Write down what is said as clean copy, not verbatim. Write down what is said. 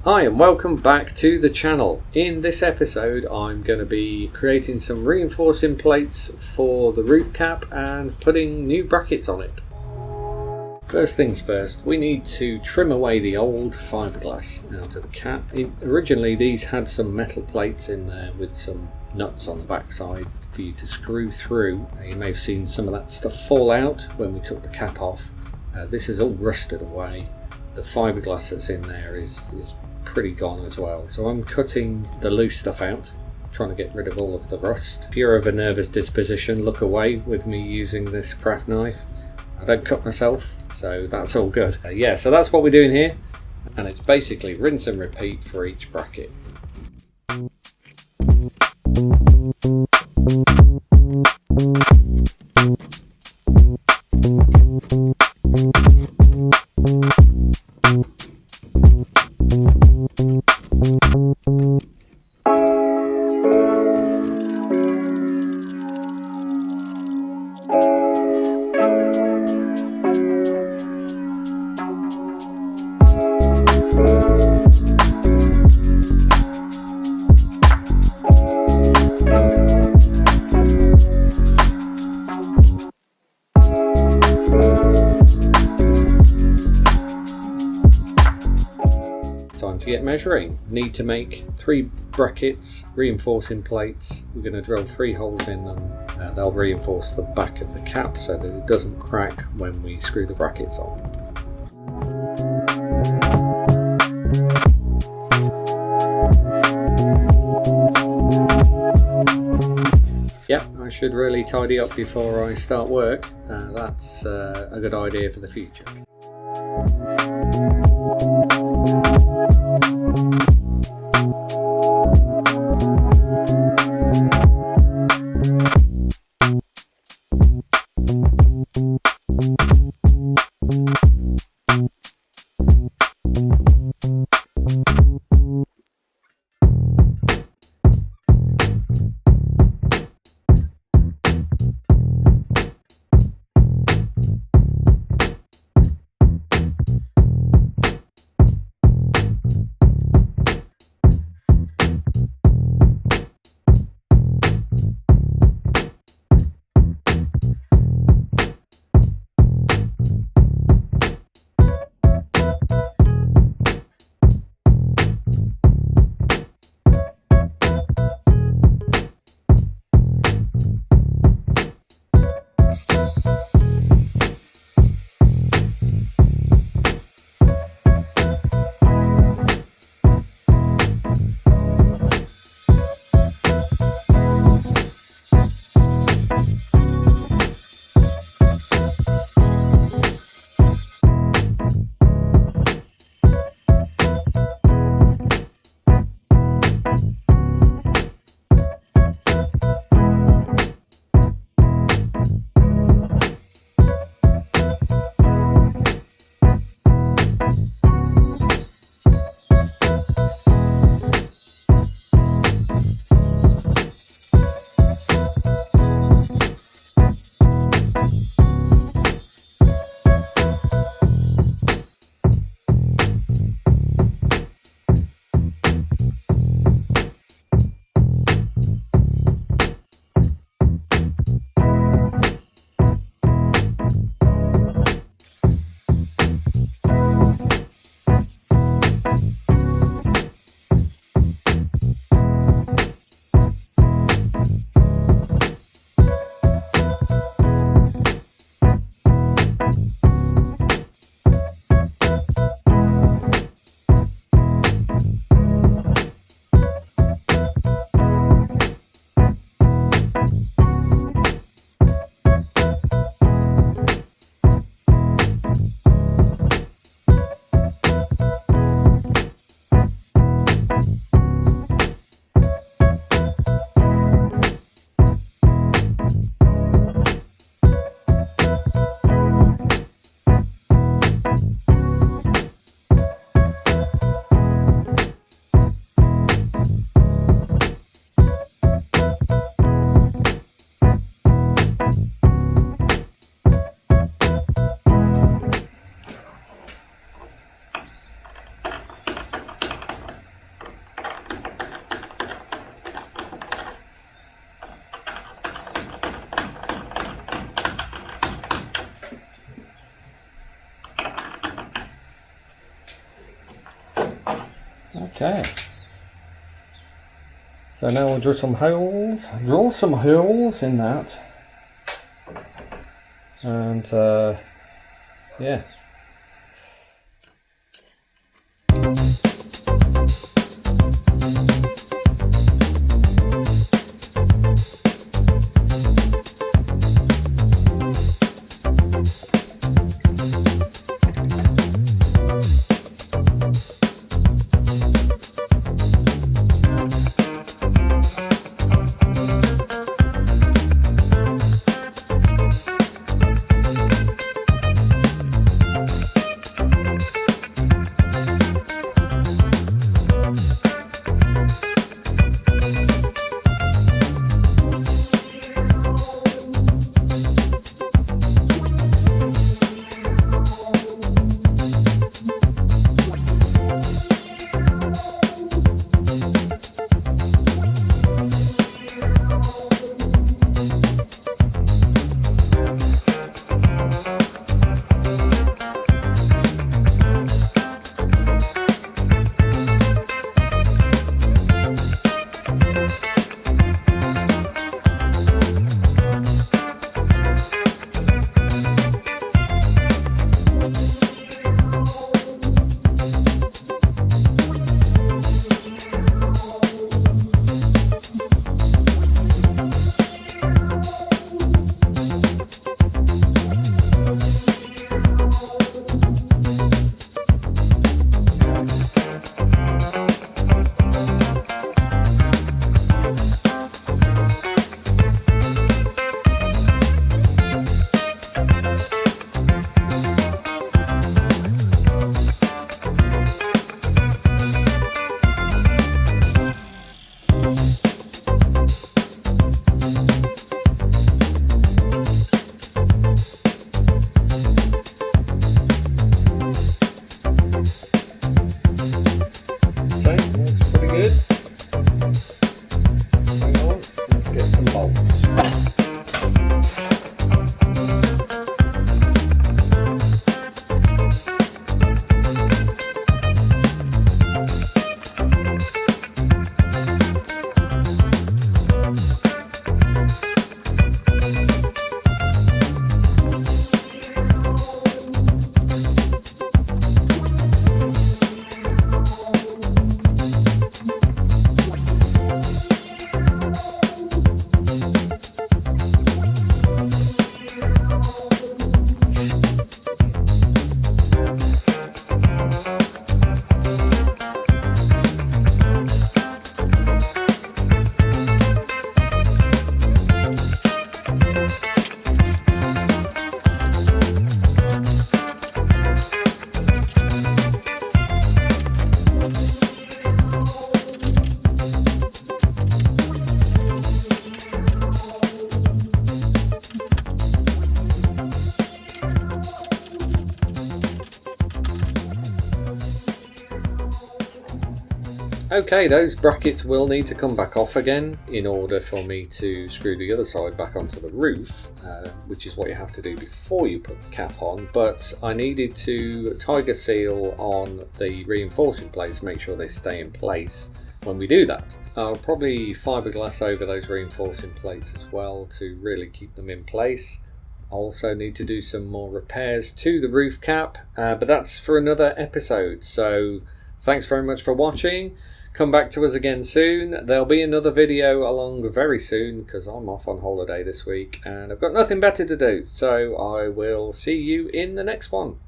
Hi and welcome back to the channel. In this episode I'm going to be creating some reinforcing plates for the roof cap and putting new brackets on it. First things first, we need to trim away the old fiberglass out of the cap. Originally these had some metal plates in there with some nuts on the backside for you to screw through. You may have seen some of that stuff fall out when we took the cap off. This is all rusted away. The fiberglass that's in there is pretty gone as well, so I'm cutting the loose stuff out, trying to get rid of all of the rust. If you're of a nervous disposition, look away with me using this craft knife. I don't cut myself, so that's all good. So that's what we're doing here, and it's basically rinse and repeat for each bracket. Time to get measuring. Need to make 3 brackets, reinforcing plates. We're going to drill 3 holes in them. They'll reinforce the back of the cap so that it doesn't crack when we screw the brackets on. Yep, I should really tidy up before I start work. That's a good idea for the future. Okay. So now we'll drill some holes in that, and yeah. Okay, those brackets will need to come back off again in order for me to screw the other side back onto the roof, which is what you have to do before you put the cap on, but I needed to tiger seal on the reinforcing plates, make sure they stay in place when we do that. I'll probably fiberglass over those reinforcing plates as well to really keep them in place. I also need to do some more repairs to the roof cap, but that's for another episode. So thanks very much for watching. Come back to us again soon. There'll be another video along very soon because I'm off on holiday this week and I've got nothing better to do. So I will see you in the next one.